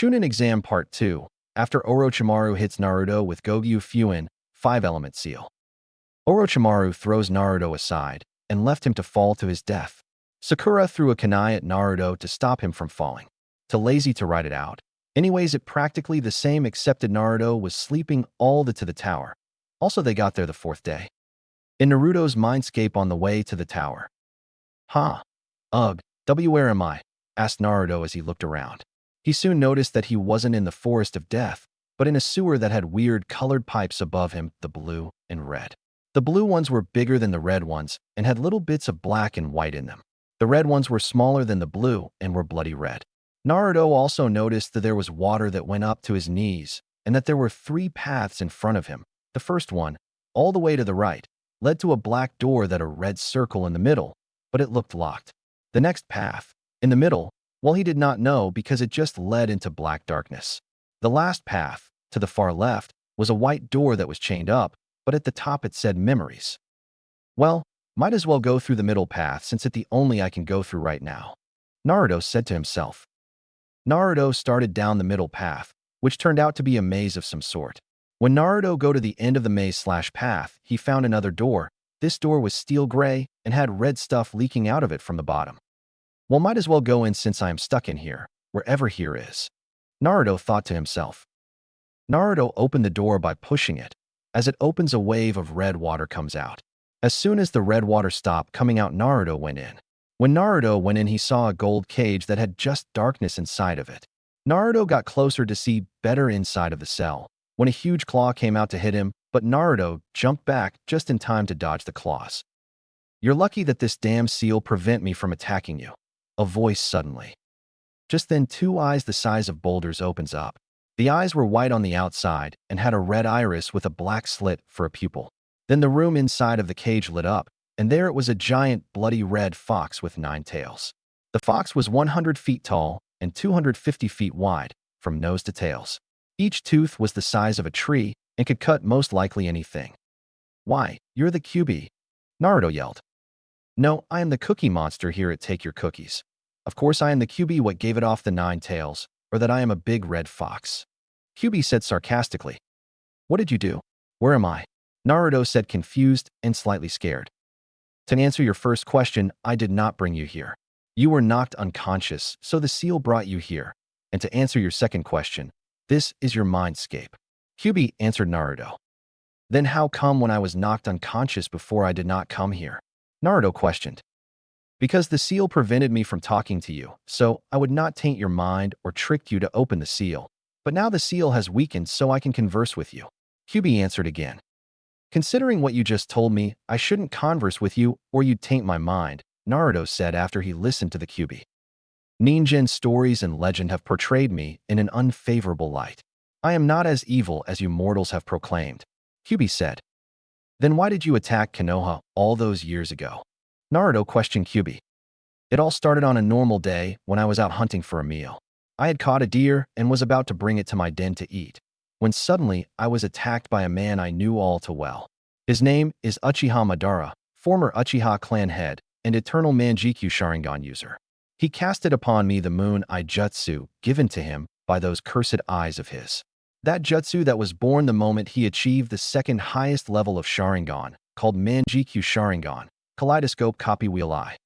Chūnin Exam Part 2. After Orochimaru hits Naruto with Gogyu Fuin, 5-element seal. Orochimaru throws Naruto aside and left him to fall to his death. Sakura threw a kunai at Naruto to stop him from falling. Too lazy to ride it out. Anyways, it practically the same except Naruto was sleeping all the to the tower. Also, they got there the 4th day. In Naruto's mindscape on the way to the tower. Huh? Ugh, where am I? Asked Naruto as he looked around. He soon noticed that he wasn't in the forest of death, but in a sewer that had weird colored pipes above him, the blue and red. The blue ones were bigger than the red ones and had little bits of black and white in them. The red ones were smaller than the blue and were bloody red. Naruto also noticed that there was water that went up to his knees and that there were 3 paths in front of him. The first one, all the way to the right, led to a black door that had a red circle in the middle, but it looked locked. The next path, in the middle, well, he did not know because it just led into black darkness. The last path, to the far left, was a white door that was chained up, but at the top it said memories. Well, might as well go through the middle path since it's the only I can go through right now, Naruto said to himself. Naruto started down the middle path, which turned out to be a maze of some sort. When Naruto got to the end of the maze/path, he found another door. This door was steel gray and had red stuff leaking out of it from the bottom. Well, might as well go in since I am stuck in here, wherever here is, Naruto thought to himself. Naruto opened the door by pushing it. As it opens, a wave of red water comes out. As soon as the red water stopped coming out, Naruto went in. When Naruto went in, he saw a gold cage that had just darkness inside of it. Naruto got closer to see better inside of the cell, when a huge claw came out to hit him, but Naruto jumped back just in time to dodge the claws. You're lucky that this damn seal prevent me from attacking you. A voice suddenly. Just then 2 eyes the size of boulders opens up. The eyes were white on the outside and had a red iris with a black slit for a pupil. Then the room inside of the cage lit up, and there it was, a giant bloody red fox with 9 tails. The fox was 100 feet tall and 250 feet wide, from nose to tails. Each tooth was the size of a tree and could cut most likely anything. Why, you're the QB, Naruto yelled. No, I am the cookie monster here at Take Your Cookies. Of course I am the QB what gave it off the 9 tails, or that I am a big red fox, QB said sarcastically. What did you do? Where am I? Naruto said, confused and slightly scared. To answer your first question, I did not bring you here. You were knocked unconscious, so the seal brought you here. And to answer your second question, this is your mindscape, QB answered Naruto. Then how come when I was knocked unconscious before I did not come here? Naruto questioned. Because the seal prevented me from talking to you, so I would not taint your mind or trick you to open the seal. But now the seal has weakened so I can converse with you, QB answered again. Considering what you just told me, I shouldn't converse with you or you'd taint my mind, Naruto said after he listened to the QB. Ninja stories and legend have portrayed me in an unfavorable light. I am not as evil as you mortals have proclaimed, QB said. Then why did you attack Konoha all those years ago? Naruto questioned QB. It all started on a normal day when I was out hunting for a meal. I had caught a deer and was about to bring it to my den to eat, when suddenly I was attacked by a man I knew all too well. His name is Uchiha Madara, former Uchiha clan head and eternal Manjikyu Sharingan user. He casted upon me the moon eye jutsu given to him by those cursed eyes of his. That jutsu that was born the moment he achieved the second highest level of Sharingan, called Manjikyu Sharingan, kaleidoscope copy wheel eye.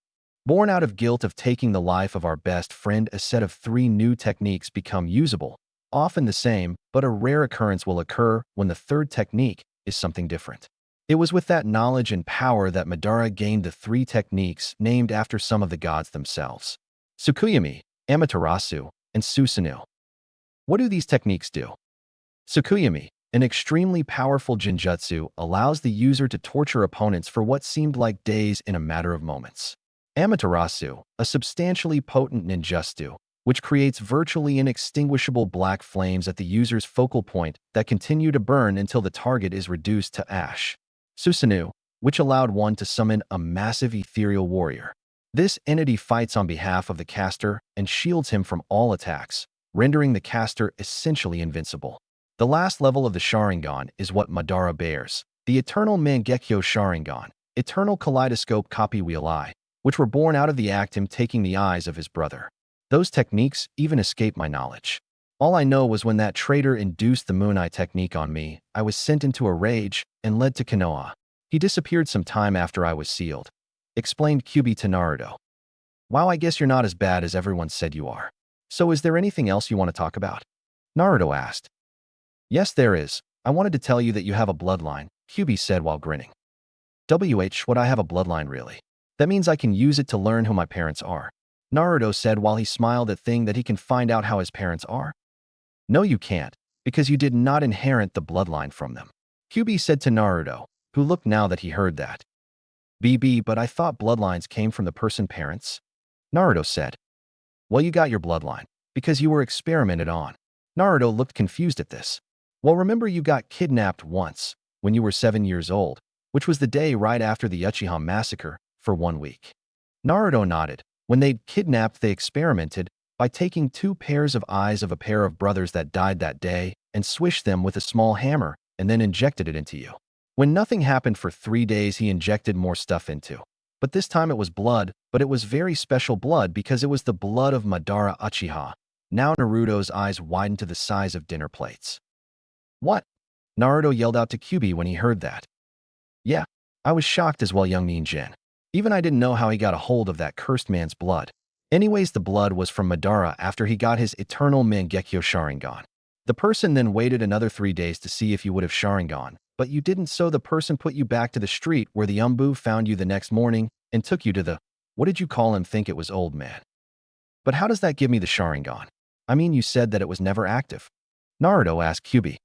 Born out of guilt of taking the life of our best friend, a set of 3 new techniques become usable, often the same, but a rare occurrence will occur when the 3rd technique is something different. It was with that knowledge and power that Madara gained the 3 techniques named after some of the gods themselves: Tsukuyomi, Amaterasu, and Susanoo. What do these techniques do? Tsukuyomi, an extremely powerful genjutsu, allows the user to torture opponents for what seemed like days in a matter of moments. Amaterasu, a substantially potent ninjutsu, which creates virtually inextinguishable black flames at the user's focal point that continue to burn until the target is reduced to ash. Susanoo, which allowed one to summon a massive ethereal warrior. This entity fights on behalf of the caster and shields him from all attacks, rendering the caster essentially invincible. The last level of the Sharingan is what Madara bears, the Eternal Mangekyo Sharingan, Eternal Kaleidoscope Copy Wheel Eye, which were born out of the act him taking the eyes of his brother. Those techniques even escape my knowledge. All I know was when that traitor induced the Moon Eye technique on me, I was sent into a rage and led to Konoha. He disappeared some time after I was sealed," explained Kyuubi to Naruto. "Wow, I guess you're not as bad as everyone said you are. So is there anything else you want to talk about?" Naruto asked. "Yes, there is. I wanted to tell you that you have a bloodline," Kyuubi said while grinning. Would I have a bloodline really? That means I can use it to learn who my parents are," Naruto said while he smiled at thing that he can find out how his parents are. "No, you can't, because you did not inherit the bloodline from them," Kyuubi said to Naruto, who looked now that he heard that. But I thought bloodlines came from the person's parents," Naruto said. "Well, you got your bloodline, because you were experimented on." Naruto looked confused at this. "Well, remember you got kidnapped once, when you were 7 years old, which was the day right after the Uchiha massacre, for 1 week." Naruto nodded. When they'd kidnapped, they experimented by taking 2 pairs of eyes of a pair of brothers that died that day and swished them with a small hammer and then injected it into you. When nothing happened for 3 days, he injected more stuff into. But this time it was blood, but it was very special blood because it was the blood of Madara Uchiha. Now Naruto's eyes widened to the size of dinner plates. "What?" Naruto yelled out to Kyuubi when he heard that. "Yeah, I was shocked as well, young Ninjin. Even I didn't know how he got a hold of that cursed man's blood. Anyways, the blood was from Madara after he got his eternal Mangekyo Sharingan. The person then waited another 3 days to see if you would have Sharingan, but you didn't, so the person put you back to the street where the Umbu found you the next morning and took you to the, what did you call him, think it was old man. But how does that give me the Sharingan? I mean, you said that it was never active." Naruto asked Kyuubi.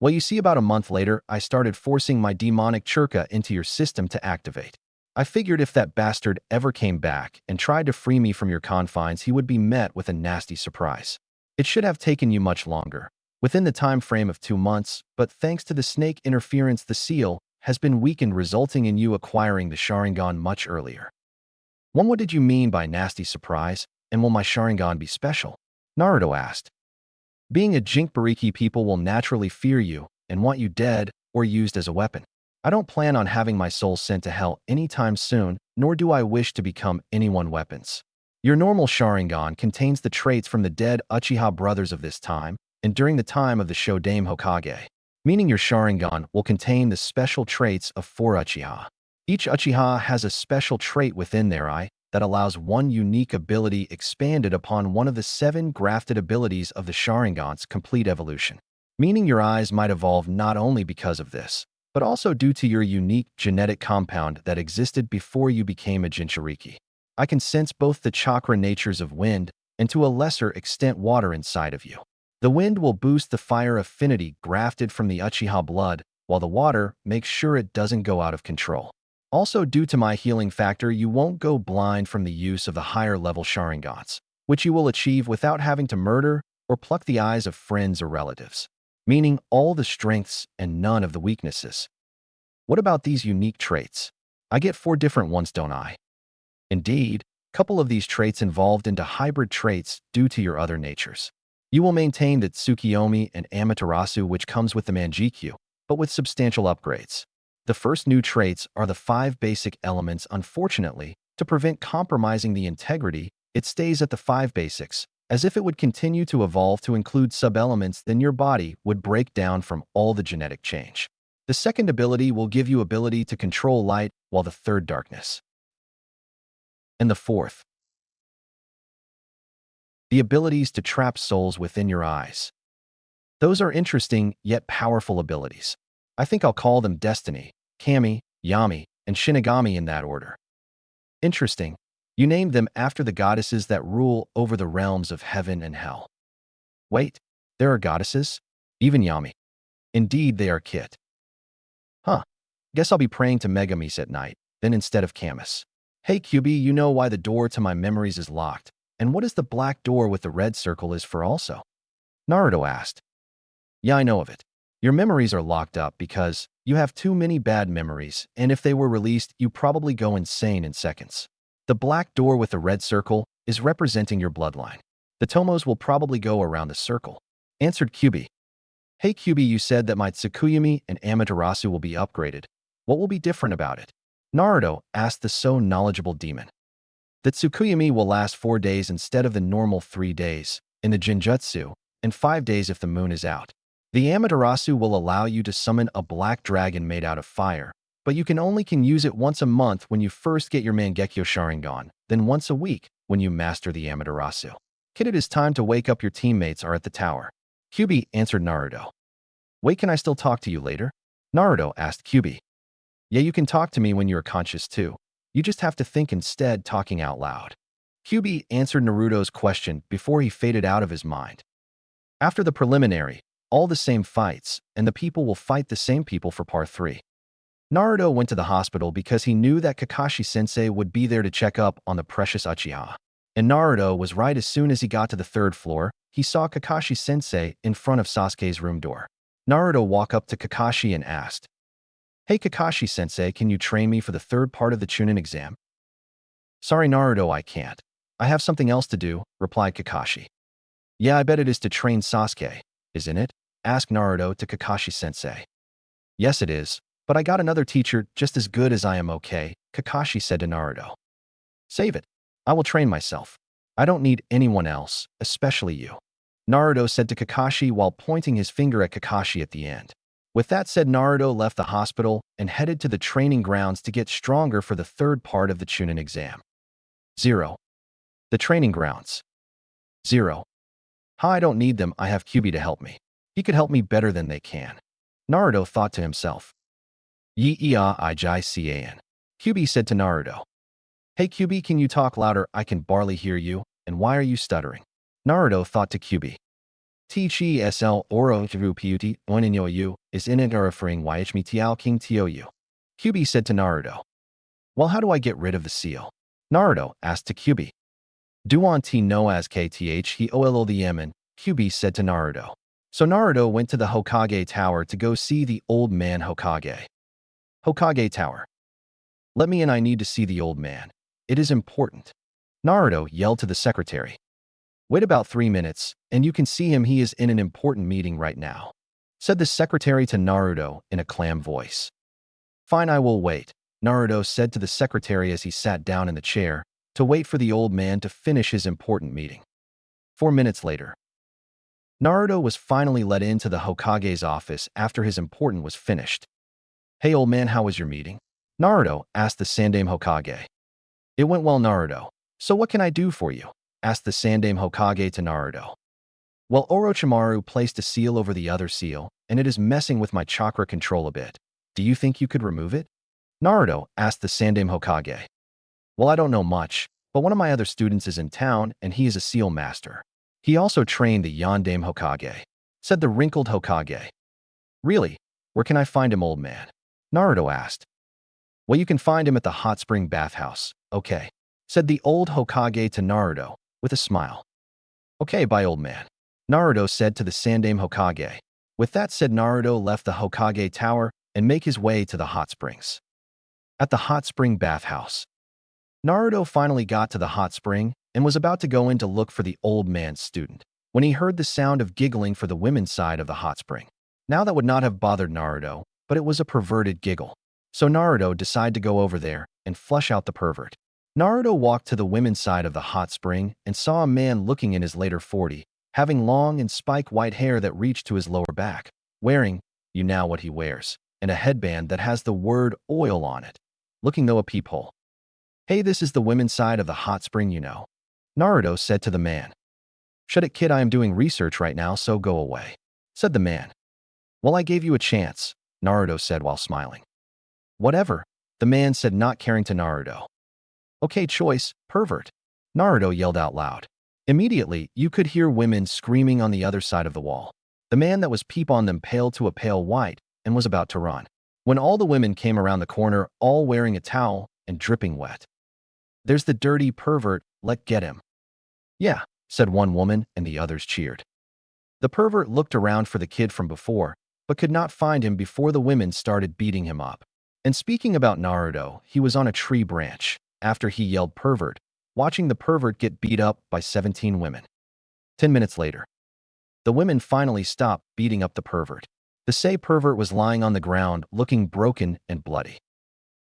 "Well, you see, about a month later, I started forcing my demonic churka into your system to activate. I figured if that bastard ever came back and tried to free me from your confines, he would be met with a nasty surprise. It should have taken you much longer, within the time frame of 2 months, but thanks to the snake interference, the seal has been weakened, resulting in you acquiring the Sharingan much earlier." What did you mean by nasty surprise, and will my Sharingan be special?" Naruto asked. "Being a Jinchuriki, people will naturally fear you and want you dead or used as a weapon. I don't plan on having my soul sent to hell anytime soon, nor do I wish to become anyone weapons. Your normal Sharingan contains the traits from the dead Uchiha brothers of this time and during the time of the Shodaime Hokage, meaning your Sharingan will contain the special traits of 4 Uchiha. Each Uchiha has a special trait within their eye that allows one unique ability expanded upon one of the 7 grafted abilities of the Sharingan's complete evolution, meaning your eyes might evolve not only because of this, but also due to your unique genetic compound that existed before you became a Jinchuriki. I can sense both the chakra natures of wind and to a lesser extent water inside of you. The wind will boost the fire affinity grafted from the Uchiha blood, while the water makes sure it doesn't go out of control. Also, due to my healing factor, you won't go blind from the use of the higher level Sharingans, which you will achieve without having to murder or pluck the eyes of friends or relatives, meaning all the strengths and none of the weaknesses. What about these unique traits? I get 4 different ones, don't I? Indeed, a couple of these traits evolved into hybrid traits due to your other natures. You will maintain the Tsukiyomi and Amaterasu, which comes with the Mangekyo, but with substantial upgrades. The first new traits are the 5 basic elements. Unfortunately, to prevent compromising the integrity, it stays at the 5 basics, as if it would continue to evolve to include sub-elements, then your body would break down from all the genetic change. The second ability will give you ability to control light, while the third darkness. And the fourth, the abilities to trap souls within your eyes. Those are interesting yet powerful abilities. I think I'll call them Destiny, Kami, Yami, and Shinigami in that order. Interesting. You named them after the goddesses that rule over the realms of heaven and hell. Wait, there are goddesses? Even Yami. Indeed, they are Kit. Huh. Guess I'll be praying to Megamis at night, then instead of Camus. Hey Kyuubi, you know why the door to my memories is locked, and what is the black door with the red circle is for also? Naruto asked. Yeah, I know of it. Your memories are locked up because you have too many bad memories, and if they were released, you probably go insane in seconds. The black door with the red circle is representing your bloodline. The Tomos will probably go around the circle, answered Kyuubi. Hey Kyuubi, you said that my Tsukuyomi and Amaterasu will be upgraded. What will be different about it? Naruto asked the so knowledgeable demon. The Tsukuyomi will last 4 days instead of the normal 3 days. In the Genjutsu, and 5 days if the moon is out. The Amaterasu will allow you to summon a black dragon made out of fire, but you can use it once a month when you first get your Mangekyo Sharingan, then once a week when you master the Amaterasu. Kid, it is time to wake up, your teammates are at the tower. Kyubi, answered Naruto. Wait, can I still talk to you later? Naruto asked Kyubi. Yeah, you can talk to me when you are conscious too. You just have to think instead, talking out loud. Kyubi answered Naruto's question before he faded out of his mind. After the preliminary, all the same fights, and the people will fight the same people for part 3. Naruto went to the hospital because he knew that Kakashi-sensei would be there to check up on the precious Uchiha. And Naruto was right. As soon as he got to the 3rd floor, he saw Kakashi-sensei in front of Sasuke's room door. Naruto walked up to Kakashi and asked, Hey Kakashi-sensei, can you train me for the 3rd part of the Chūnin exam? Sorry Naruto, I can't. I have something else to do, replied Kakashi. Yeah, I bet it is to train Sasuke, isn't it? Asked Naruto to Kakashi-sensei. Yes it is, but I got another teacher just as good as I am. Okay, Kakashi said to Naruto. Save it. I will train myself. I don't need anyone else, especially you. Naruto said to Kakashi while pointing his finger at Kakashi at the end. With that said, Naruto left the hospital and headed to the training grounds to get stronger for the 3rd part of the Chūnin exam. 0. The training grounds. 0. Ha, I don't need them, I have Kyubi to help me. He could help me better than they can. Naruto thought to himself. Yi-ia ijai cian. Kyubi said to Naruto. Hey Kyubi, can you talk louder? I can barely hear you, and why are you stuttering? Naruto thought to Kyubi. T-chi-sl oro puti oninyo is in it referring yhmi tiao king tou. Kyubi said to Naruto. Well, how do I get rid of the seal? Naruto asked to Kyubi. Duan ti no as kth he olo the yemen, Kyubi said to Naruto. So Naruto went to the Hokage Tower to go see the old man Hokage. Hokage Tower. Let me in, I need to see the old man. It is important. Naruto yelled to the secretary. Wait about 3 minutes, and you can see him. He is in an important meeting right now, said the secretary to Naruto in a calm voice. Fine, I will wait, Naruto said to the secretary as he sat down in the chair to wait for the old man to finish his important meeting. 4 minutes later, Naruto was finally let into the Hokage's office after his important was finished. Hey old man, how was your meeting? Naruto asked the Sandaime Hokage. It went well, Naruto. So what can I do for you? Asked the Sandaime Hokage to Naruto. Well, Orochimaru placed a seal over the other seal, and it is messing with my chakra control a bit. Do you think you could remove it? Naruto asked the Sandaime Hokage. Well, I don't know much, but one of my other students is in town, and he is a seal master. He also trained the Yondaime Hokage, said the wrinkled Hokage. Really? Where can I find him, old man? Naruto asked. Well, you can find him at the hot spring bathhouse, okay, said the old Hokage to Naruto, with a smile. Okay, bye old man, Naruto said to the Sandaime Hokage. With that said, Naruto left the Hokage Tower and make his way to the hot springs. At the hot spring bathhouse, Naruto finally got to the hot spring and was about to go in to look for the old man's student when he heard the sound of giggling for the women's side of the hot spring. Now that would not have bothered Naruto, but it was a perverted giggle. So Naruto decided to go over there and flush out the pervert. Naruto walked to the women's side of the hot spring and saw a man looking in his later 40s, having long and spike white hair that reached to his lower back, wearing, you know what he wears, and a headband that has the word oil on it, looking though a peephole. Hey, this is the women's side of the hot spring, you know, Naruto said to the man. Shut it, kid, I am doing research right now, so go away, said the man. Well, I gave you a chance, Naruto said while smiling. Whatever, the man said, not caring to Naruto. Okay, choice, pervert, Naruto yelled out loud. Immediately, you could hear women screaming on the other side of the wall. The man that was peep on them paled to a pale white and was about to run, when all the women came around the corner, all wearing a towel and dripping wet. There's the dirty pervert, let's get him. Yeah, said one woman, and the others cheered. The pervert looked around for the kid from before, but could not find him before the women started beating him up. And speaking about Naruto, he was on a tree branch after he yelled pervert, watching the pervert get beat up by 17 women. 10 minutes later, the women finally stopped beating up the pervert. The say pervert was lying on the ground, looking broken and bloody.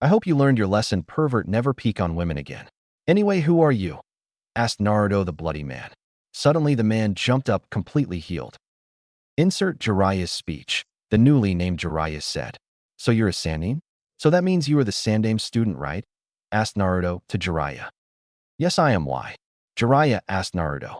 I hope you learned your lesson, pervert, never peek on women again. Anyway, who are you? Asked Naruto the bloody man. Suddenly, the man jumped up completely healed. Insert Jiraiya's speech. The newly named Jiraiya said, "So you're a Sannin? So that means you are the Sandaime student, right?" asked Naruto to Jiraiya. "Yes, I am. Why?" Jiraiya asked Naruto.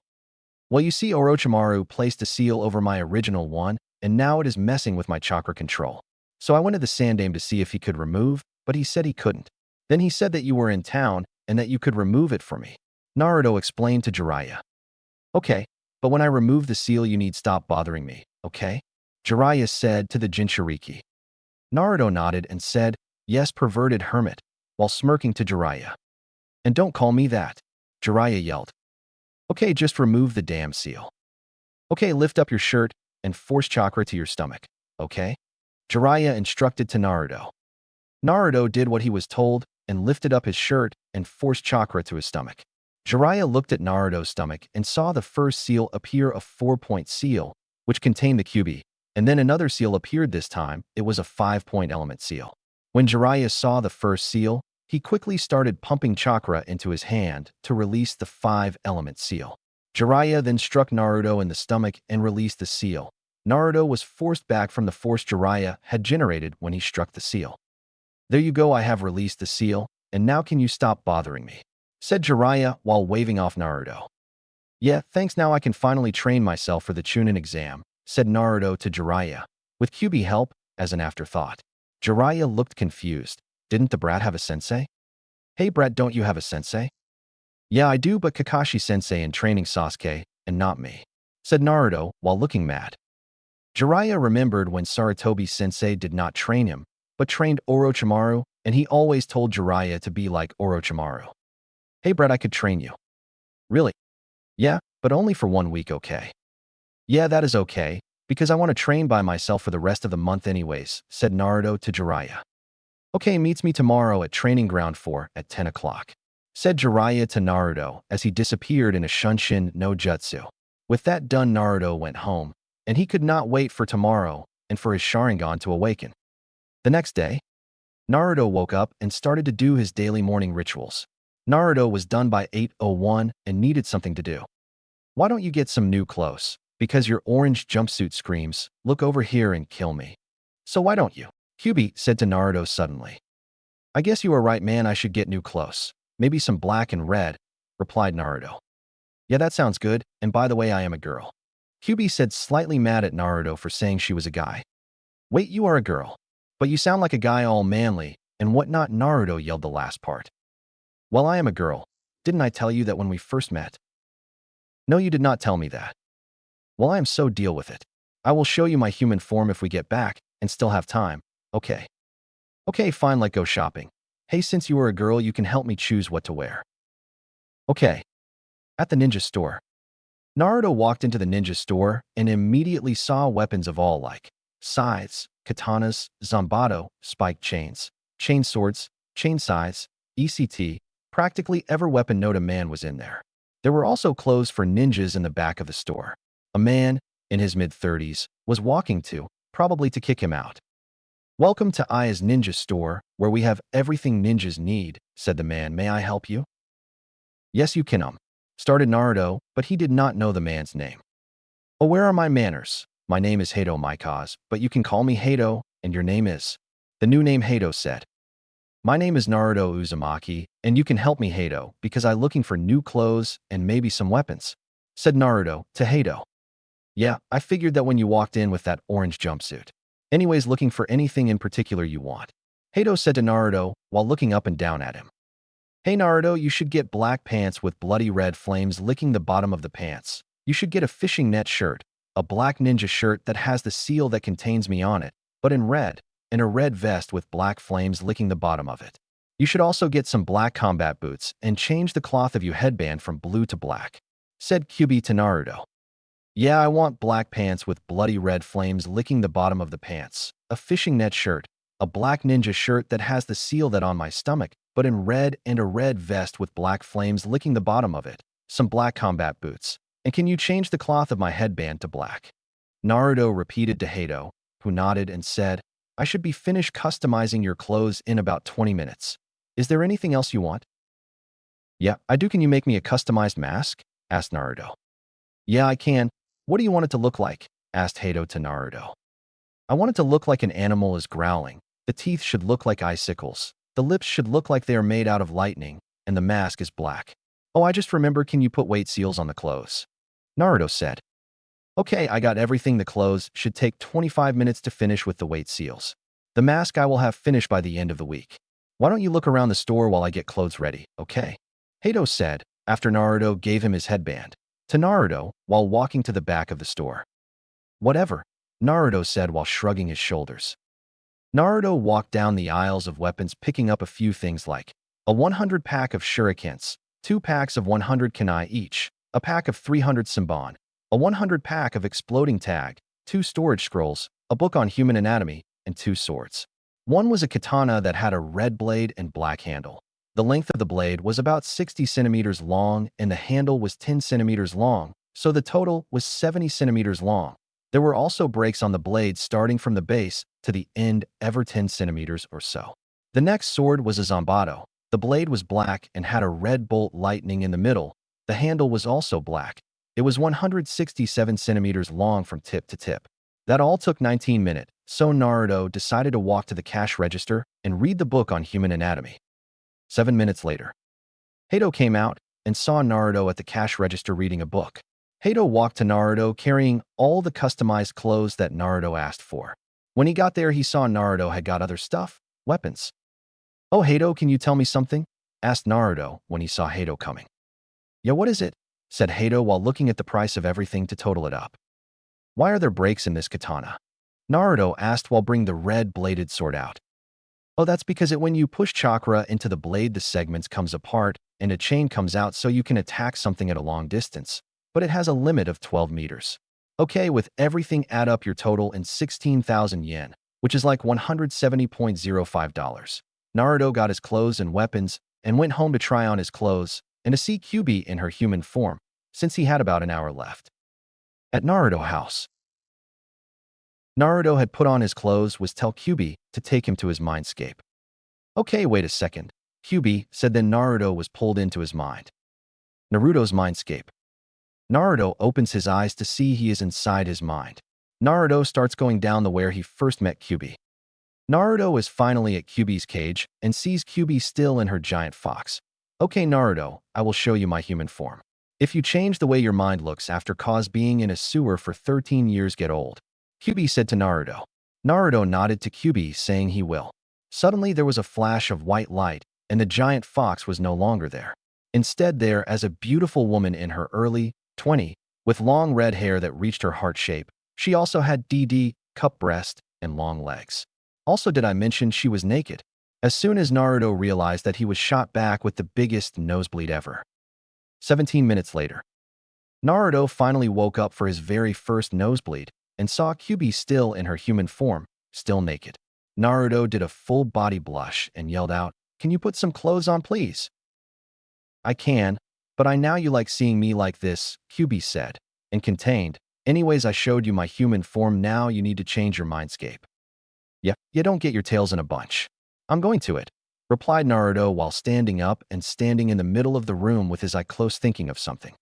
"Well, you see, Orochimaru placed a seal over my original one, and now it is messing with my chakra control. So I went to the Sandaime to see if he could remove, but he said he couldn't. Then he said that you were in town and that you could remove it for me." Naruto explained to Jiraiya. "Okay, but when I remove the seal, you need stop bothering me, okay?" Jiraiya said to the Jinchuriki. Naruto nodded and said, "Yes, perverted hermit," while smirking to Jiraiya. "And don't call me that," Jiraiya yelled. "Okay, just remove the damn seal. Okay, lift up your shirt and force chakra to your stomach, okay?" Jiraiya instructed to Naruto. Naruto did what he was told and lifted up his shirt and forced chakra to his stomach. Jiraiya looked at Naruto's stomach and saw the first seal appear, a 4-point seal, which contained the Kyuubi, and then another seal appeared. This time, it was a 5-point element seal. When Jiraiya saw the first seal, he quickly started pumping chakra into his hand to release the 5-element seal. Jiraiya then struck Naruto in the stomach and released the seal. Naruto was forced back from the force Jiraiya had generated when he struck the seal. "There you go, I have released the seal, and now can you stop bothering me?" said Jiraiya while waving off Naruto. "Yeah, thanks, now I can finally train myself for the Chūnin exam," said Naruto to Jiraiya, with Kyuubi help as an afterthought. Jiraiya looked confused. Didn't the brat have a sensei? "Hey brat, don't you have a sensei?" "Yeah, I do, but Kakashi-sensei in training Sasuke, and not me," said Naruto while looking mad. Jiraiya remembered when Sarutobi-sensei did not train him, but trained Orochimaru, and he always told Jiraiya to be like Orochimaru. "Hey brat, I could train you." "Really?" "Yeah, but only for 1 week, okay?" "Yeah, that is okay, because I want to train by myself for the rest of the month anyways," said Naruto to Jiraiya. "Okay, meets me tomorrow at training ground 4 at 10 o'clock, said Jiraiya to Naruto as he disappeared in a Shunshin no Jutsu. With that done, Naruto went home, and he could not wait for tomorrow and for his Sharingan to awaken. The next day, Naruto woke up and started to do his daily morning rituals. Naruto was done by 8:01 and needed something to do. "Why don't you get some new clothes? Because your orange jumpsuit screams, 'Look over here and kill me.' So why don't you?" Kyuubi said to Naruto suddenly. "I guess you are right, man, I should get new clothes. Maybe some black and red," replied Naruto. "Yeah, that sounds good, and by the way, I am a girl." Kyuubi said, slightly mad at Naruto for saying she was a guy. "Wait, you are a girl? But you sound like a guy, all manly and whatnot." Naruto yelled the last part. "Well, I am a girl. Didn't I tell you that when we first met?" "No, you did not tell me that." "Well, I am, so deal with it. I will show you my human form if we get back and still have time, okay?" "Okay, fine, let's go shopping. Hey, since you are a girl, you can help me choose what to wear." "Okay." At the ninja store, Naruto walked into the ninja store and immediately saw weapons of all like scythes, katanas, zanbato, spiked chains, chain swords, chain scythes, ECT, practically every weapon known to man was in there. There were also clothes for ninjas in the back of the store. A man, in his mid-30s, was walking to, probably to kick him out. "Welcome to Aya's ninja store, where we have everything ninjas need," said the man. "May I help you?" "Yes, you can, started Naruto, but he did not know the man's name. "Oh, where are my manners? My name is Hato Maikaz, but you can call me Hato, and your name is?" The new name Hato said. "My name is Naruto Uzumaki, and you can help me, Hato, because I'm looking for new clothes and maybe some weapons," said Naruto to Hato. "Yeah, I figured that when you walked in with that orange jumpsuit. Anyways, looking for anything in particular you want?" Hato said to Naruto while looking up and down at him. "Hey Naruto, you should get black pants with bloody red flames licking the bottom of the pants. You should get a fishing net shirt, a black ninja shirt that has the seal that contains me on it, but in red, and a red vest with black flames licking the bottom of it. You should also get some black combat boots and change the cloth of your headband from blue to black," said Kyuubi to Naruto. "Yeah, I want black pants with bloody red flames licking the bottom of the pants, a fishing net shirt, a black ninja shirt that has the seal that on my stomach, but in red, and a red vest with black flames licking the bottom of it, some black combat boots, and can you change the cloth of my headband to black?" Naruto repeated to Hato, who nodded and said, "I should be finished customizing your clothes in about 20 minutes. Is there anything else you want?" "Yeah, I do. Can you make me a customized mask?" asked Naruto. Yeah, I can. What do you want it to look like? Asked Hato to Naruto. I want it to look like an animal is growling. The teeth should look like icicles. The lips should look like they are made out of lightning, and the mask is black. Oh, I just remember, can you put weight seals on the clothes? Naruto said. Okay, I got everything. The clothes should take 25 minutes to finish with the weight seals. The mask I will have finished by the end of the week. Why don't you look around the store while I get clothes ready, okay? Hato said, after Naruto gave him his headband. To Naruto, while walking to the back of the store. Whatever, Naruto said while shrugging his shoulders. Naruto walked down the aisles of weapons, picking up a few things like a 100 pack of shurikens, 2 packs of 100 kunai each, a pack of 300 senbon, a 100 pack of exploding tag, 2 storage scrolls, a book on human anatomy, and 2 swords. One was a katana that had a red blade and black handle. The length of the blade was about 60 centimeters long and the handle was 10 centimeters long, so the total was 70 centimeters long. There were also breaks on the blade starting from the base to the end ever 10 centimeters or so. The next sword was a Zanbato. The blade was black and had a red bolt lightning in the middle. The handle was also black. It was 167 centimeters long from tip to tip. That all took 19 minutes, so Naruto decided to walk to the cash register and read the book on human anatomy. 7 minutes later, Hato came out and saw Naruto at the cash register reading a book. Hato walked to Naruto carrying all the customized clothes that Naruto asked for. When he got there, he saw Naruto had got other stuff, weapons. Oh, Hato, can you tell me something? Asked Naruto when he saw Hato coming. Yeah, what is it? Said Hato while looking at the price of everything to total it up. Why are there breaks in this katana? Naruto asked while bringing the red-bladed sword out. Oh, that's because when you push chakra into the blade, the segments comes apart and a chain comes out so you can attack something at a long distance, but it has a limit of 12 meters. Okay, with everything add up your total in 16,000 yen, which is like $170.05. Naruto got his clothes and weapons and went home to try on his clothes and to see Kyuubi in her human form, since he had about an hour left. At Naruto house, Naruto had put on his clothes was tell Kyuubi to take him to his mindscape. Okay, wait a second, Kyuubi said. Then Naruto was pulled into his mind. Naruto's mindscape. Naruto opens his eyes to see he is inside his mind. Naruto starts going down the where he first met Kyuubi. Naruto is finally at Kyuubi's cage and sees Kyuubi still in her giant fox. Okay, Naruto, I will show you my human form. If you change the way your mind looks after cause being in a sewer for 13 years get old. Kyuubi said to Naruto. Naruto nodded to Kyuubi, saying he will. Suddenly there was a flash of white light, and the giant fox was no longer there. Instead there as a beautiful woman in her early 20s, with long red hair that reached her heart shape. She also had cup breast, and long legs. Also did I mention she was naked? As soon as Naruto realized that he was shot back with the biggest nosebleed ever. 17 minutes later, Naruto finally woke up for his very first nosebleed and saw Kyuubi still in her human form, still naked. Naruto did a full body blush and yelled out, "Can you put some clothes on, please?" I can, but I know you like seeing me like this, Kyuubi said, and contained. Anyways, I showed you my human form, now you need to change your mindscape. Yeah, you don't get your tails in a bunch. I'm going to it, replied Naruto while standing up and standing in the middle of the room with his eye closed thinking of something.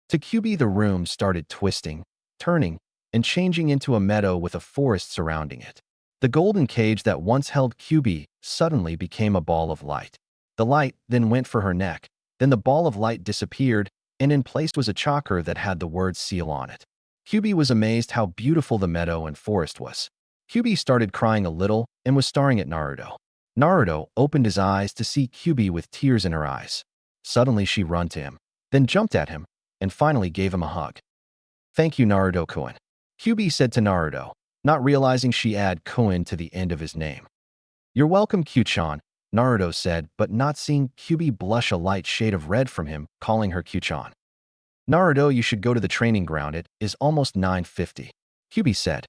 To Kyuubi, the room started twisting, turning, and changing into a meadow with a forest surrounding it. The golden cage that once held Kyuubi suddenly became a ball of light. The light then went for her neck, then the ball of light disappeared, and in place was a chakra that had the word seal on it. Kyuubi was amazed how beautiful the meadow and forest was. Kyuubi started crying a little and was staring at Naruto. Naruto opened his eyes to see Kyuubi with tears in her eyes. Suddenly she ran to him, then jumped at him, and finally gave him a hug. Thank you, Naruto-kun, Kyuubi said to Naruto, not realizing she added kun to the end of his name. You're welcome, Q-chan, Naruto said, but not seeing Kyuubi blush a light shade of red from him, calling her Q-chan. Naruto, you should go to the training ground. It is almost 9:50. Kyuubi said.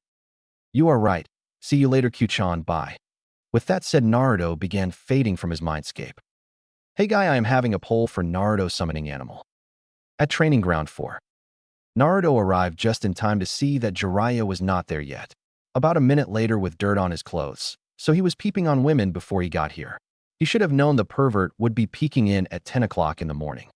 You are right. See you later, Q-chan, bye. With that said, Naruto began fading from his mindscape. Hey guy, I am having a poll for Naruto summoning animal. At training ground 4. Naruto arrived just in time to see that Jiraiya was not there yet. About a minute later with dirt on his clothes, so he was peeping on women before he got here. He should have known the pervert would be peeking in at 10 o'clock in the morning.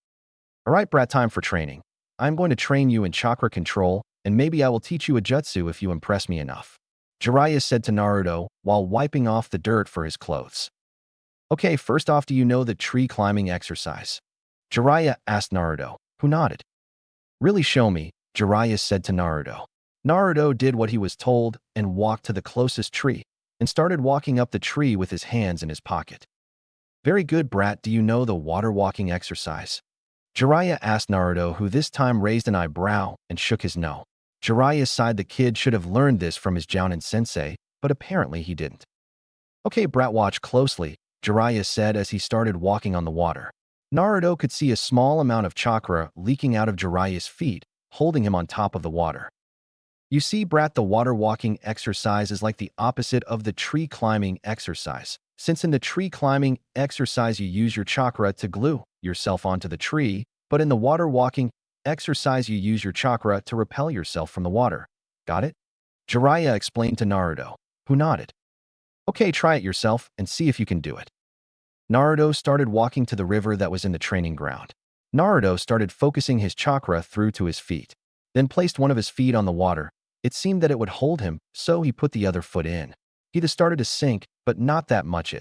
Alright brat, time for training. I'm going to train you in chakra control, and maybe I will teach you a jutsu if you impress me enough," Jiraiya said to Naruto while wiping off the dirt for his clothes. "Okay, first off, do you know the tree climbing exercise?" Jiraiya asked Naruto, who nodded. "Really show me," Jiraiya said to Naruto. Naruto did what he was told and walked to the closest tree and started walking up the tree with his hands in his pocket. "Very good, brat. Do you know the water walking exercise?" Jiraiya asked Naruto, who this time raised an eyebrow and shook his no. Jiraiya sighed. The kid should have learned this from his Jounin sensei, but apparently he didn't. "Okay, brat, watch closely," Jiraiya said as he started walking on the water. Naruto could see a small amount of chakra leaking out of Jiraiya's feet, holding him on top of the water. "You see, brat, the water walking exercise is like the opposite of the tree climbing exercise. Since in the tree climbing exercise you use your chakra to glue yourself onto the tree, but in the water walking exercise you use your chakra to repel yourself from the water. Got it?" Jiraiya explained to Naruto, who nodded. "Okay, try it yourself and see if you can do it." Naruto started walking to the river that was in the training ground. Naruto started focusing his chakra through to his feet, then placed one of his feet on the water. It seemed that it would hold him, so he put the other foot in. He started to sink, but not that much.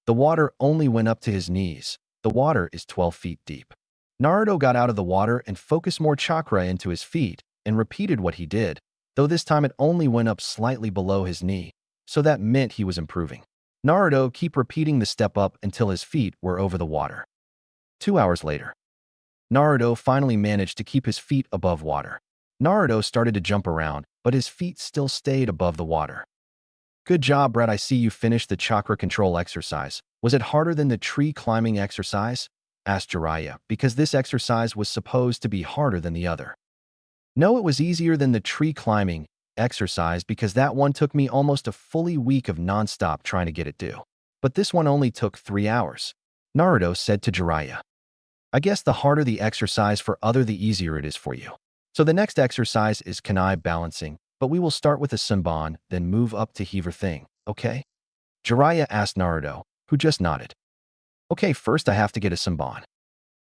The water only went up to his knees. The water is 12 feet deep. Naruto got out of the water and focused more chakra into his feet and repeated what he did, though this time it only went up slightly below his knee, so that meant he was improving. Naruto kept repeating the step up until his feet were over the water. 2 hours later, Naruto finally managed to keep his feet above water. Naruto started to jump around, but his feet still stayed above the water. "Good job, brat. I see you finished the chakra control exercise. Was it harder than the tree climbing exercise?" asked Jiraiya, because this exercise was supposed to be harder than the other. "No, it was easier than the tree climbing exercise because that one took me almost a fully week of non-stop trying to get it due. But this one only took 3 hours," Naruto said to Jiraiya. "I guess the harder the exercise for other, the easier it is for you. So the next exercise is kunai balancing, but we will start with a senbon, then move up to heaver thing, okay?" Jiraiya asked Naruto, who just nodded. "Okay, first I have to get a senbon."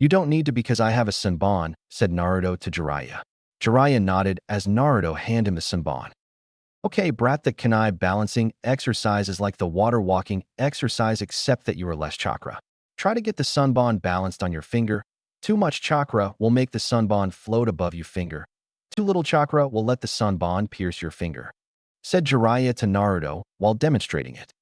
"You don't need to because I have a senbon," said Naruto to Jiraiya. Jiraiya nodded as Naruto handed him the senbon. "Okay, brat, the kunai balancing exercise is like the water walking exercise except that you are less chakra. Try to get the senbon balanced on your finger. Too much chakra will make the senbon float above your finger. Too little chakra will let the senbon pierce your finger," said Jiraiya to Naruto while demonstrating it.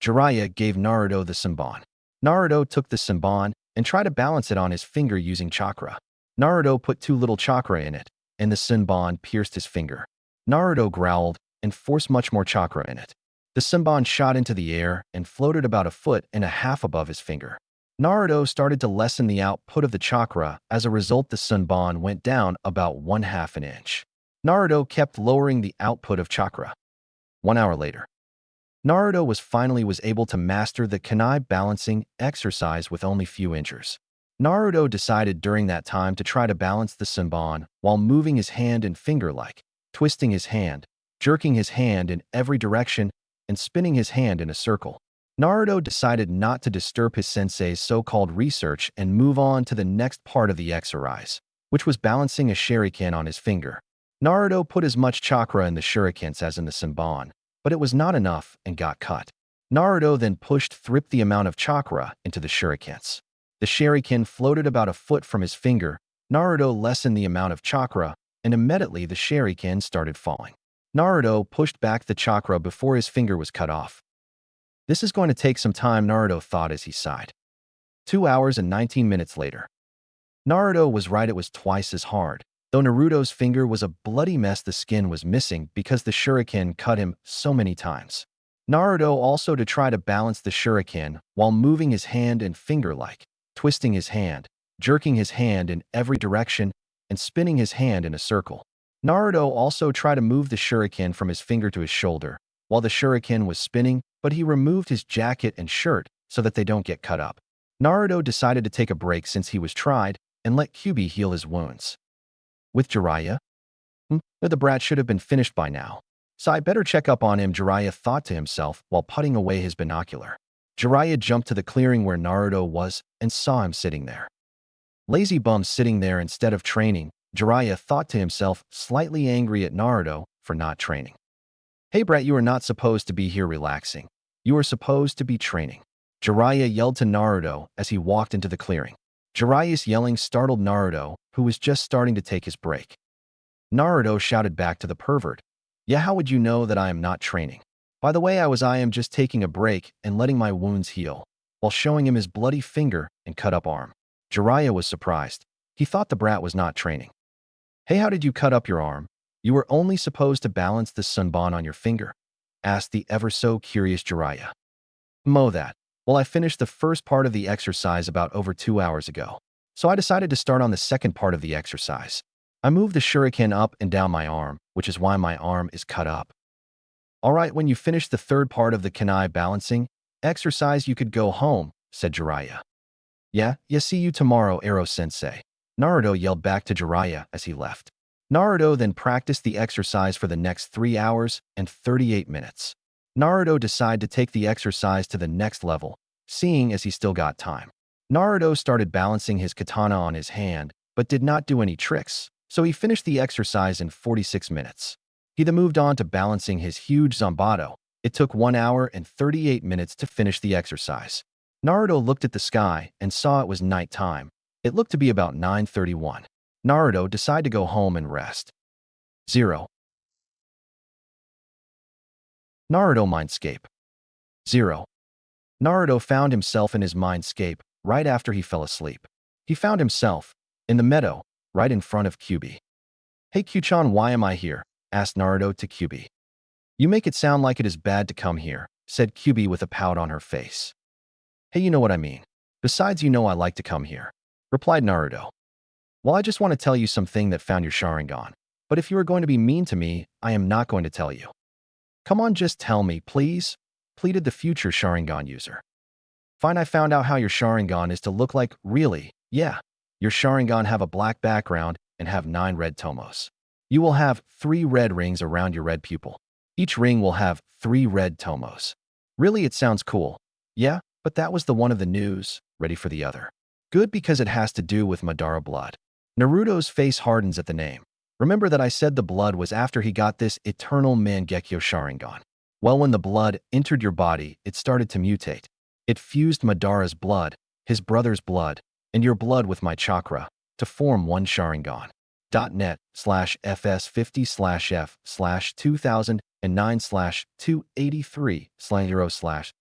Jiraiya gave Naruto the senbon. Naruto took the senbon and tried to balance it on his finger using chakra. Naruto put too little chakra in it, and the senbon pierced his finger. Naruto growled and forced much more chakra in it. The senbon shot into the air and floated about 1.5 feet above his finger. Naruto started to lessen the output of the chakra. As a result, the senbon went down about 1/2 an inch. Naruto kept lowering the output of chakra. 1 hour later, Naruto was able to master the kunai balancing exercise with only few injuries. Naruto decided during that time to try to balance the senbon while moving his hand and finger, like twisting his hand, jerking his hand in every direction, and spinning his hand in a circle. Naruto decided not to disturb his sensei's so-called research and move on to the next part of the exercise, which was balancing a shuriken on his finger. Naruto put as much chakra in the shurikens as in the senbon, but it was not enough and got cut. Naruto then pushed the amount of chakra into the shurikens. The shuriken floated about 1 foot from his finger. Naruto lessened the amount of chakra, and immediately the shuriken started falling. Naruto pushed back the chakra before his finger was cut off. "This is going to take some time," Naruto thought as he sighed. 2 hours and 19 minutes later. Naruto was right, it was twice as hard. Though Naruto's finger was a bloody mess, the skin was missing because the shuriken cut him so many times. Naruto also to try to balance the shuriken while moving his hand and finger, like twisting his hand, jerking his hand in every direction, and spinning his hand in a circle. Naruto also tried to move the shuriken from his finger to his shoulder while the shuriken was spinning, but he removed his jacket and shirt so that they don't get cut up. Naruto decided to take a break since he was tried and let Kyuubi heal his wounds. With Jiraiya? The brat should have been finished by now, so I better check up on him, Jiraiya thought to himself while putting away his binocular. Jiraiya jumped to the clearing where Naruto was and saw him sitting there. Lazy bum sitting there instead of training, Jiraiya thought to himself, slightly angry at Naruto for not training. Hey brat, you are not supposed to be here relaxing. You are supposed to be training. Jiraiya yelled to Naruto as he walked into the clearing. Jiraiya's yelling startled Naruto, who was just starting to take his break. Naruto shouted back to the pervert, "Yeah, how would you know that I am not training? By the way, I am just taking a break and letting my wounds heal," while showing him his bloody finger and cut-up arm. Jiraiya was surprised. He thought the brat was not training. "Hey, how did you cut up your arm? You were only supposed to balance the sunban on your finger," asked the ever-so-curious Jiraiya. That. Well, I finished the first part of the exercise about over 2 hours ago, so I decided to start on the second part of the exercise. I moved the shuriken up and down my arm, which is why my arm is cut up. All right, when you finish the third part of the kunai balancing exercise, you could go home, said Jiraiya. Yeah, see you tomorrow, Ero-sensei. Naruto yelled back to Jiraiya as he left. Naruto then practiced the exercise for the next 3 hours and 38 minutes. Naruto decided to take the exercise to the next level, seeing as he still got time. Naruto started balancing his katana on his hand, but did not do any tricks, so he finished the exercise in 46 minutes. He then moved on to balancing his huge Zanbato. It took 1 hour and 38 minutes to finish the exercise. Naruto looked at the sky and saw it was night time. It looked to be about 9:31. Naruto decided to go home and rest. 0. Naruto Mindscape. 0. Naruto found himself in his mindscape right after he fell asleep. He found himself in the meadow right in front of Kyuubi. Hey Kyuchan, why am I here? Asked Naruto to Kyuubi. You make it sound like it is bad to come here, said Kyuubi with a pout on her face. Hey, you know what I mean. Besides, you know I like to come here, replied Naruto. Well, I just want to tell you something that found your Sharingan. But if you are going to be mean to me, I am not going to tell you. Come on, just tell me, please, pleaded the future Sharingan user. Fine, I found out how your Sharingan is to look like. Really? Yeah. Your Sharingan have a black background and have 9 red tomos. You will have 3 red rings around your red pupil. Each ring will have 3 red tomos. Really, it sounds cool. Yeah, but that was the one of the news. Ready for the other. Good, because it has to do with Madara blood. Naruto's face hardens at the name. Remember that I said the blood was after he got this eternal Mangekyo Sharingan. Well, when the blood entered your body, it started to mutate. It fused Madara's blood, his brother's blood, and your blood with my chakra to form one Sharingan. .net/fs50/f/2009/283/0/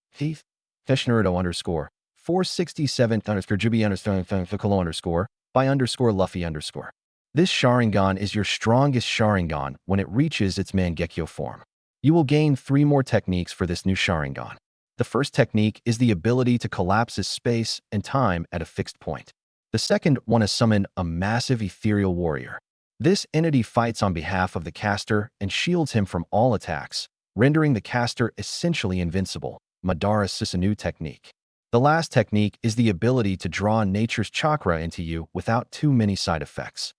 /Naruto_467_Jubi_by_Luffy_. This Sharingan is your strongest Sharingan when it reaches its Mangekyo form. You will gain 3 more techniques for this new Sharingan. The first technique is the ability to collapse space and time at a fixed point. The second one is summon a massive ethereal warrior. This entity fights on behalf of the caster and shields him from all attacks, rendering the caster essentially invincible. Madara Susanoo technique. The last technique is the ability to draw nature's chakra into you without too many side effects.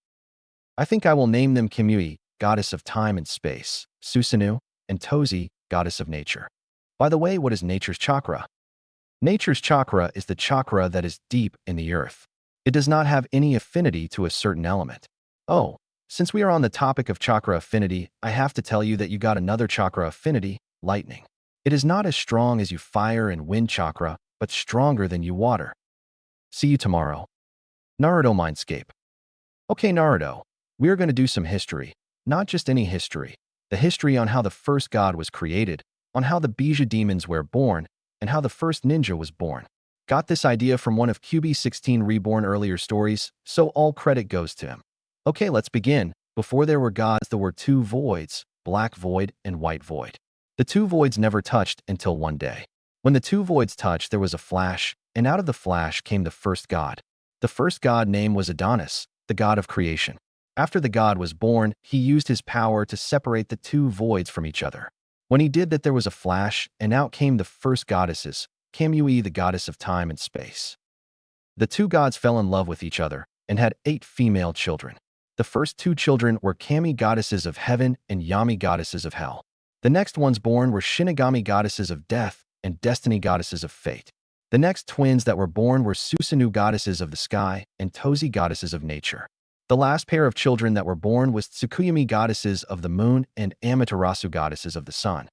I think I will name them Kimui, goddess of time and space, Susanoo, and Tozi, goddess of nature. By the way, what is nature's chakra? Nature's chakra is the chakra that is deep in the earth. It does not have any affinity to a certain element. Oh, since we are on the topic of chakra affinity, I have to tell you that you got another chakra affinity, lightning. It is not as strong as you fire and wind chakra, but stronger than you water. See you tomorrow. Naruto Mindscape. Okay, Naruto, we are going to do some history. Not just any history. The history on how the first god was created, on how the Bija demons were born, and how the first ninja was born. Got this idea from one of Kyuubi's 16 reborn earlier stories, so all credit goes to him. Okay, let's begin. Before there were gods, there were 2 voids, black void and white void. The 2 voids never touched until one day. When the 2 voids touched, there was a flash, and out of the flash came the first god. The first god name was Adonis, the god of creation. After the god was born, he used his power to separate the 2 voids from each other. When he did that, there was a flash, and out came the first goddesses, Kamui, the goddess of time and space. The 2 gods fell in love with each other and had 8 female children. The first 2 children were Kami, goddesses of heaven, and Yami, goddesses of hell. The next ones born were Shinigami, goddesses of death, and Destiny, goddesses of fate. The next twins that were born were Susanoo, goddesses of the sky, and Tozi, goddesses of nature. The last pair of children that were born was Tsukuyami goddesses of the moon and Amaterasu goddesses of the sun.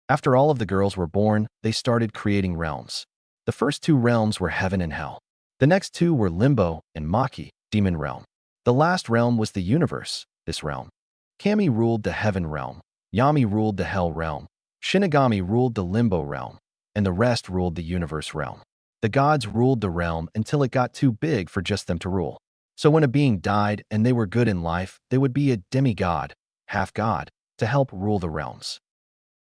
After all of the girls were born, they started creating realms. The first two realms were heaven and hell. The next two were limbo and maki, demon realm. The last realm was the universe, this realm. Kami ruled the heaven realm, Yami ruled the hell realm, Shinigami ruled the limbo realm, and the rest ruled the universe realm. The gods ruled the realm until it got too big for just them to rule. So when a being died and they were good in life, they would be a demigod, half god, to help rule the realms.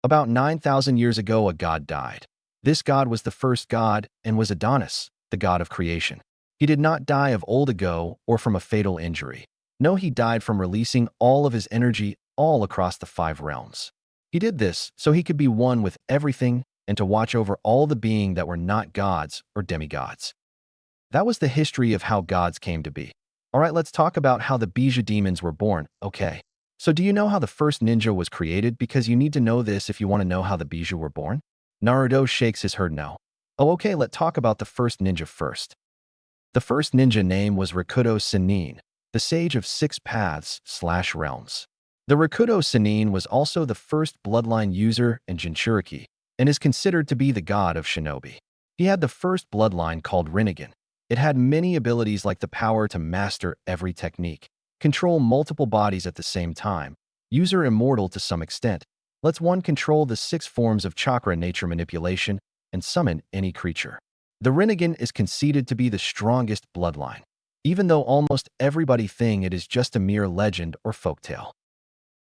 About 9,000 years ago, a god died. This god was the first god and was Adonis, the god of creation. He did not die of old ago or from a fatal injury. No, he died from releasing all of his energy all across the 5 realms. He did this so he could be one with everything and to watch over all the being that were not gods or demigods. That was the history of how gods came to be. All right, let's talk about how the Bijou demons were born. Okay, so do you know how the first ninja was created? Because you need to know this if you want to know how the Bijou were born. Naruto shakes his head no. Oh, okay, let's talk about the first ninja first. The first ninja name was Rakuto Chūnin, the sage of 6 paths/realms. The Rakuto Chūnin was also the first bloodline user in Jinchuriki and is considered to be the god of shinobi. He had the first bloodline called Rinnegan. It had many abilities like the power to master every technique, control multiple bodies at the same time, user immortal to some extent, lets one control the 6 forms of chakra nature manipulation, and summon any creature. The Rinnegan is conceded to be the strongest bloodline, even though almost everybody think it is just a mere legend or folktale.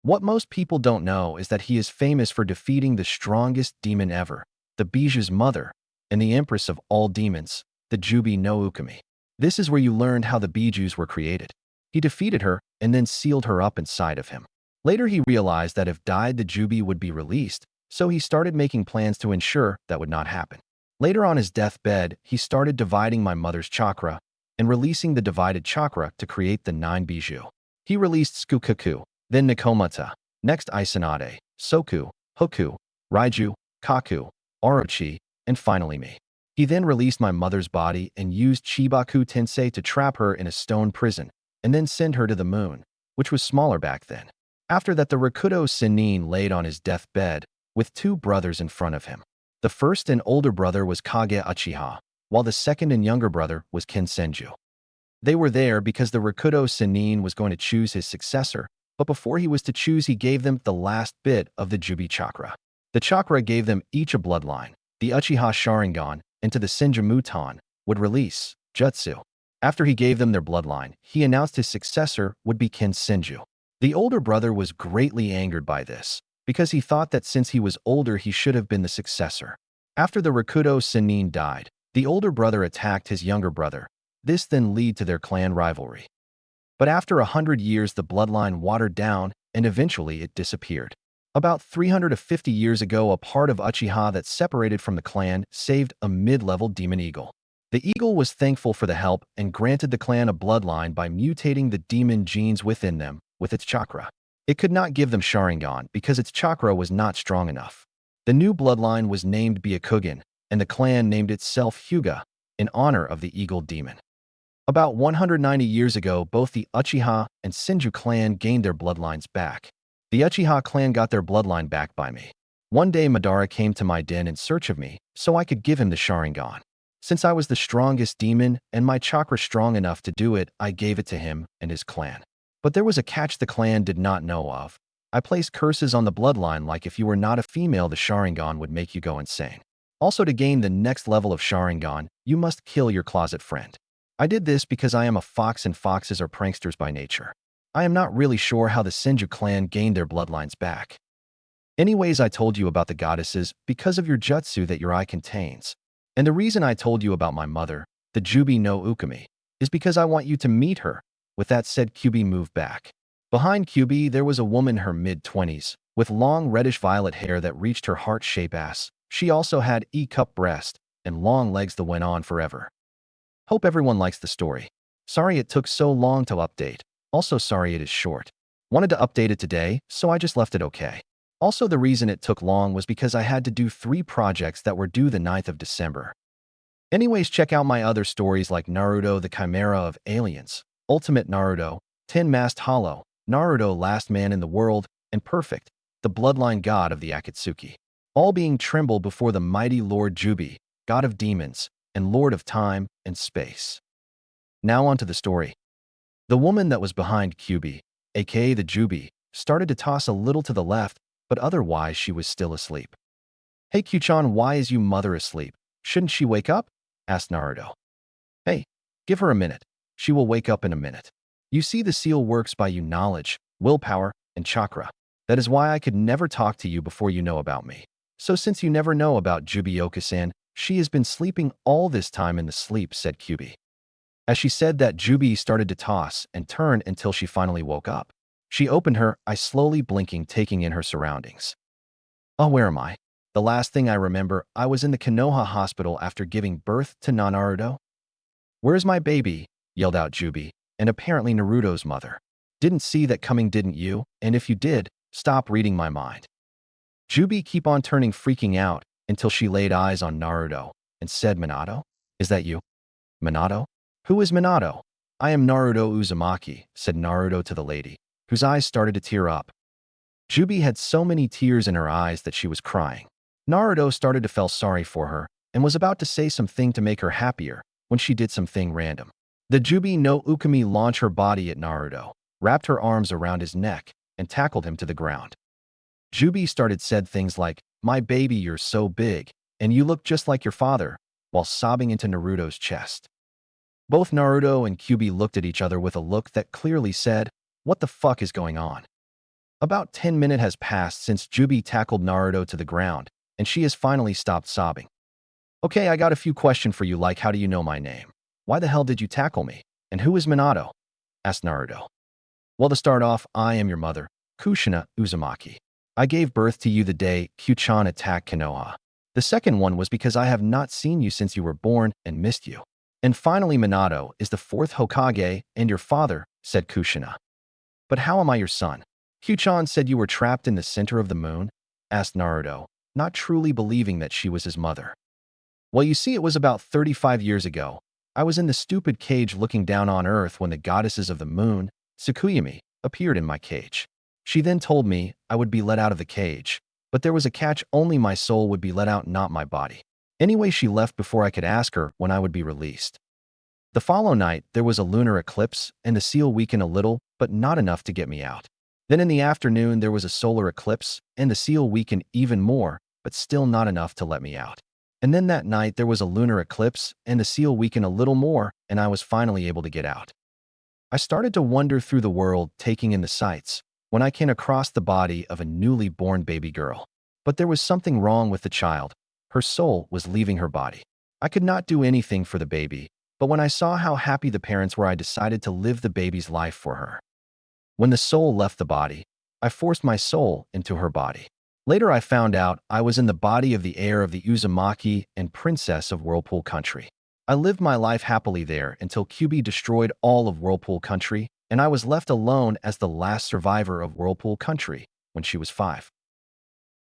What most people don't know is that he is famous for defeating the strongest demon ever, the Bijou's mother, and the empress of all demons, the Jubi no Ukami. This is where you learned how the Bijous were created. He defeated her and then sealed her up inside of him. Later he realized that if died the Jubi would be released, so he started making plans to ensure that would not happen. Later on his deathbed, he started dividing my mother's chakra and releasing the divided chakra to create the 9 Bijou. He released Tsukuku, then Nikomata, next Isanade, Soku, Hoku, Raiju, Kaku, Orochi, and finally me. He then released my mother's body and used Chibaku Tensei to trap her in a stone prison and then send her to the moon, which was smaller back then. After that, the Rakuto Chūnin laid on his deathbed with 2 brothers in front of him. The first and older brother was Kage Uchiha, while the second and younger brother was Ken Senju. They were there because the Rakuto Chūnin was going to choose his successor, but before he was to choose, he gave them the last bit of the Jubi chakra. The chakra gave them each a bloodline. The Uchiha Sharingan, into the Senju Mutan, would release Jutsu. After he gave them their bloodline, he announced his successor would be Ken Senju. The older brother was greatly angered by this, because he thought that since he was older he should have been the successor. After the Rakuto Chūnin died, the older brother attacked his younger brother. This then led to their clan rivalry. But after 100 years the bloodline watered down and eventually it disappeared. About 350 years ago, a part of Uchiha that separated from the clan saved a mid-level demon eagle. The eagle was thankful for the help and granted the clan a bloodline by mutating the demon genes within them with its chakra. It could not give them Sharingan because its chakra was not strong enough. The new bloodline was named Byakugan, and the clan named itself Hyuga in honor of the eagle demon. About 190 years ago, both the Uchiha and Senju clan gained their bloodlines back. The Uchiha clan got their bloodline back by me. One day Madara came to my den in search of me, so I could give him the Sharingan. Since I was the strongest demon and my chakra strong enough to do it, I gave it to him and his clan. But there was a catch the clan did not know of. I placed curses on the bloodline, like if you were not a female the Sharingan would make you go insane. Also, to gain the next level of Sharingan, you must kill your closet friend. I did this because I am a fox and foxes are pranksters by nature. I am not really sure how the Senju clan gained their bloodlines back. Anyways, I told you about the goddesses because of your jutsu that your eye contains. And the reason I told you about my mother, the Jubi no Ukami, is because I want you to meet her. With that said, Kyubi moved back. Behind Kyubi, there was a woman in her mid-20s, with long reddish-violet hair that reached her heart-shaped ass. She also had E-cup breast and long legs that went on forever. Hope everyone likes the story. Sorry it took so long to update. Also sorry it is short. Wanted to update it today, so I just left it okay. Also, the reason it took long was because I had to do 3 projects that were due the 9th of December. Anyways, check out my other stories like Naruto the Chimera of Aliens, Ultimate Naruto, 10-masked hollow, Naruto last man in the world, and perfect, the bloodline god of the Akatsuki. All being tremble before the mighty Lord Jubi, god of demons, and lord of time and space. Now onto the story. The woman that was behind Kyubi, aka the Jubi, started to toss a little to the left, but otherwise she was still asleep. "Hey Kyuchan, why is you mother asleep? Shouldn't she wake up?" asked Naruto. "Hey, give her a minute. She will wake up in a minute. You see, the seal works by you knowledge, willpower, and chakra. That is why I could never talk to you before you know about me. So since you never know about Jubioka-san, she has been sleeping all this time in the sleep," said Kyubi. As she said that, Jubi started to toss and turn until she finally woke up. She opened her eyes slowly, blinking, taking in her surroundings. "Oh, where am I? The last thing I remember, I was in the Konoha hospital after giving birth to Naruto. Where's my baby?" yelled out Jubi, and apparently Naruto's mother. "Didn't see that coming, didn't you? And if you did, stop reading my mind." Jubi keep on turning, freaking out, until she laid eyes on Naruto and said, "Minato? Is that you?" "Minato? Who is Minato?" "I am Naruto Uzumaki," said Naruto to the lady, whose eyes started to tear up. Jubi had so many tears in her eyes that she was crying. Naruto started to feel sorry for her and was about to say something to make her happier when she did something random. The Jubi no Ukami launched her body at Naruto, wrapped her arms around his neck, and tackled him to the ground. Jubi started said things like, "My baby, you're so big, and you look just like your father," while sobbing into Naruto's chest. Both Naruto and Kyubi looked at each other with a look that clearly said, "What the fuck is going on?" About 10 minutes has passed since Jubi tackled Naruto to the ground, and she has finally stopped sobbing. "Okay, I got a few questions for you, like how do you know my name? Why the hell did you tackle me? And who is Minato?" asked Naruto. "Well, to start off, I am your mother, Kushina Uzumaki. I gave birth to you the day Kyuchan attacked Konoha. The second one was because I have not seen you since you were born and missed you. And finally, Minato is the fourth Hokage and your father," said Kushina. "But how am I your son? Kyuchan said you were trapped in the center of the moon?" asked Naruto, not truly believing that she was his mother. "Well, you see, it was about 35 years ago. I was in the stupid cage looking down on Earth when the goddesses of the moon, Tsukuyami, appeared in my cage. She then told me I would be let out of the cage, but there was a catch: only my soul would be let out, not my body. Anyway, she left before I could ask her when I would be released. The following night, there was a lunar eclipse, and the seal weakened a little, but not enough to get me out. Then in the afternoon, there was a solar eclipse, and the seal weakened even more, but still not enough to let me out. And then that night, there was a lunar eclipse, and the seal weakened a little more, and I was finally able to get out. I started to wander through the world, taking in the sights, when I came across the body of a newly born baby girl. But there was something wrong with the child. Her soul was leaving her body. I could not do anything for the baby, but when I saw how happy the parents were, I decided to live the baby's life for her. When the soul left the body, I forced my soul into her body. Later, I found out I was in the body of the heir of the Uzumaki and princess of Whirlpool Country. I lived my life happily there until Kyubi destroyed all of Whirlpool Country, and I was left alone as the last survivor of Whirlpool Country when she was 5.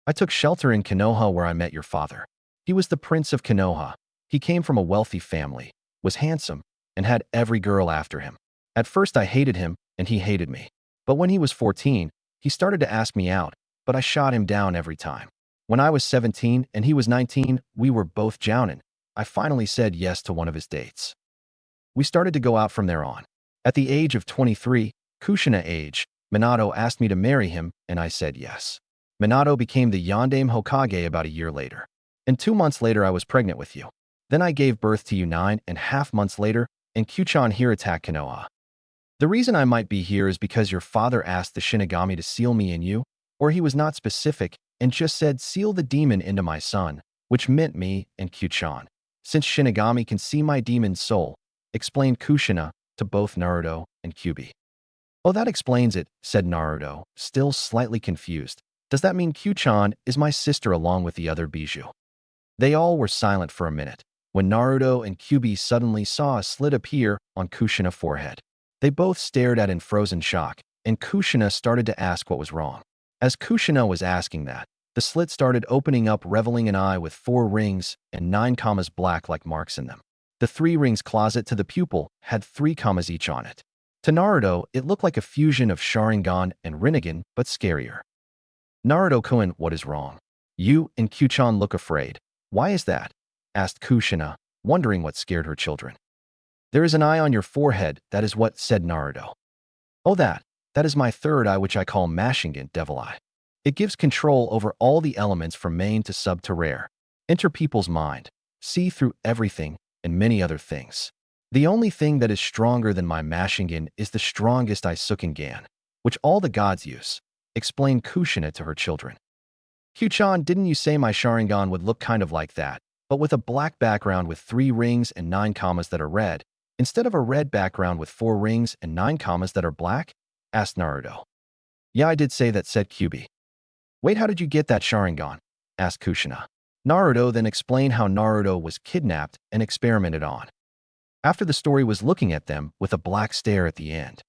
I took shelter in Konoha, where I met your father. He was the prince of Konoha. He came from a wealthy family, was handsome, and had every girl after him. At first, I hated him, and he hated me. But when he was 14, he started to ask me out, but I shot him down every time. When I was 17 and he was 19, we were both jounin. I finally said yes to one of his dates. We started to go out from there on. At the age of 23, Kushina age, Minato asked me to marry him, and I said yes. Minato became the Yondaime Hokage about a year later. And 2 months later, I was pregnant with you. Then I gave birth to you 9.5 months later, and Kyuchan here attacked Konoha. The reason I might be here is because your father asked the Shinigami to seal me in you, or he was not specific and just said seal the demon into my son, which meant me and Kyuchan. Since Shinigami can see my demon's soul, explained Kushina to both Naruto and Kyubi. "Oh, that explains it," said Naruto, still slightly confused. "Does that mean Kyuchan is my sister along with the other Bijou?" They all were silent for a minute, when Naruto and Kyubi suddenly saw a slit appear on Kushina's forehead. They both stared at it in frozen shock, and Kushina started to ask what was wrong. As Kushina was asking that, the slit started opening up, revealing an eye with 4 rings and 9 commas black like marks in them. The 3 rings closet to the pupil had 3 commas each on it. To Naruto, it looked like a fusion of Sharingan and Rinnegan, but scarier. Naruto-kun, what is wrong? You and Kyuchan look afraid. Why is that? Asked Kushina, wondering what scared her children. There is an eye on your forehead, that is what, said Naruto. Oh that is my third eye, which I call Mashingen, Devil Eye. It gives control over all the elements from main to sub to rare. Enter people's mind, see through everything, and many other things. The only thing that is stronger than my Mashingen is the strongest Isukengan, which all the gods use, explained Kushina to her children. Kyuchan, didn't you say my Sharingan would look kind of like that, but with a black background with 3 rings and 9 commas that are red, instead of a red background with 4 rings and 9 commas that are black? Asked Naruto. Yeah, I did say that, said Kyubi. Wait, how did you get that Sharingan? Asked Kushina. Naruto then explained how Naruto was kidnapped and experimented on. After the story was looking at them with a black stare at the end.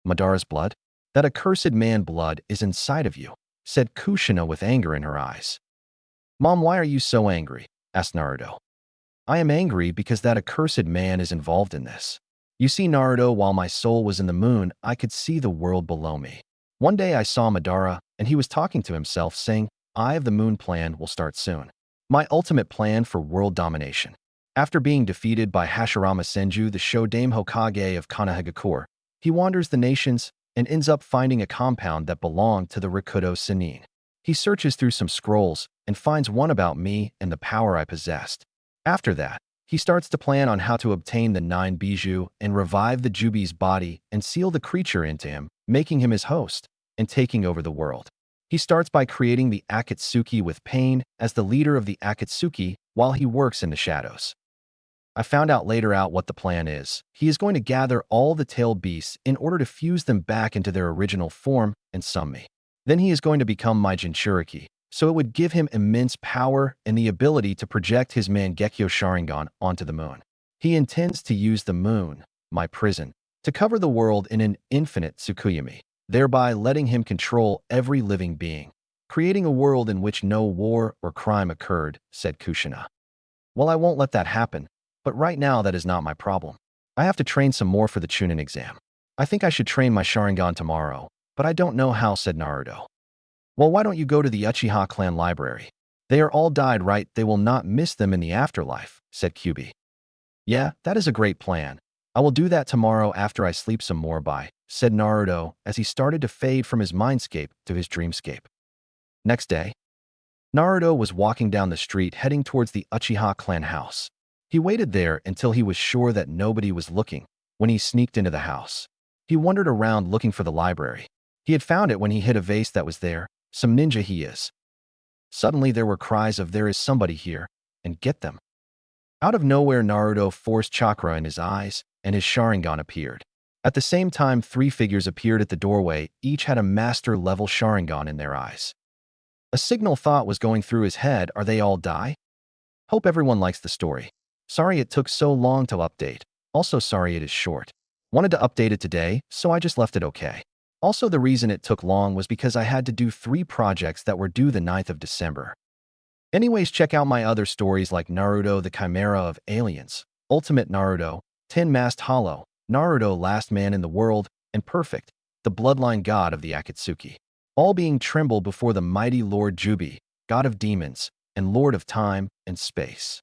Madara's blood? That accursed man blood is inside of you, said Kushina with anger in her eyes. Mom, why are you so angry? Asked Naruto. I am angry because that accursed man is involved in this. You see, Naruto, while my soul was in the moon, I could see the world below me. One day I saw Madara, and he was talking to himself, saying, Eye of the Moon plan will start soon. My ultimate plan for world domination. After being defeated by Hashirama Senju, the Shodaime Hokage of Konohagakure, he wanders the nations and ends up finding a compound that belonged to the Rikudo Sannin. He searches through some scrolls and finds one about me and the power I possessed. After that, he starts to plan on how to obtain the 9 bijou and revive the Jubi's body and seal the creature into him, making him his host and taking over the world. He starts by creating the Akatsuki with Pain as the leader of the Akatsuki while he works in the shadows. I found out later what the plan is. He is going to gather all the tailed beasts in order to fuse them back into their original form and summon me. Then he is going to become my Jinchuriki, so it would give him immense power and the ability to project his Mangekyo Sharingan onto the moon. He intends to use the moon, my prison, to cover the world in an infinite Tsukuyami, thereby letting him control every living being, creating a world in which no war or crime occurred, said Kushina. Well, I won't let that happen, but right now that is not my problem. I have to train some more for the Chūnin exam. I think I should train my Sharingan tomorrow, but I don't know how, said Naruto. Well, why don't you go to the Uchiha clan library? They are all died, right? They will not miss them in the afterlife, said Kyubi. Yeah, that is a great plan. I will do that tomorrow after I sleep some more, said Naruto as he started to fade from his mindscape to his dreamscape. Next day, Naruto was walking down the street heading towards the Uchiha clan house. He waited there until he was sure that nobody was looking when he sneaked into the house. He wandered around looking for the library. He had found it when he hit a vase that was there. Some ninja he is. Suddenly there were cries of there is somebody here, and get them. Out of nowhere, Naruto forced chakra in his eyes, and his Sharingan appeared. At the same time, 3 figures appeared at the doorway, each had a master-level Sharingan in their eyes. A signal thought was going through his head, are they all die? Hope everyone likes the story. Sorry it took so long to update. Also sorry it is short. Wanted to update it today, so I just left it okay. Also, the reason it took long was because I had to do 3 projects that were due the 9th of December. Anyways, check out my other stories like Naruto the Chimera of Aliens, Ultimate Naruto, 10 Masked Hollow, Naruto Last Man in the World, and Perfect, the bloodline god of the Akatsuki. All being tremble before the mighty Lord Jubi, god of demons, and lord of time and space.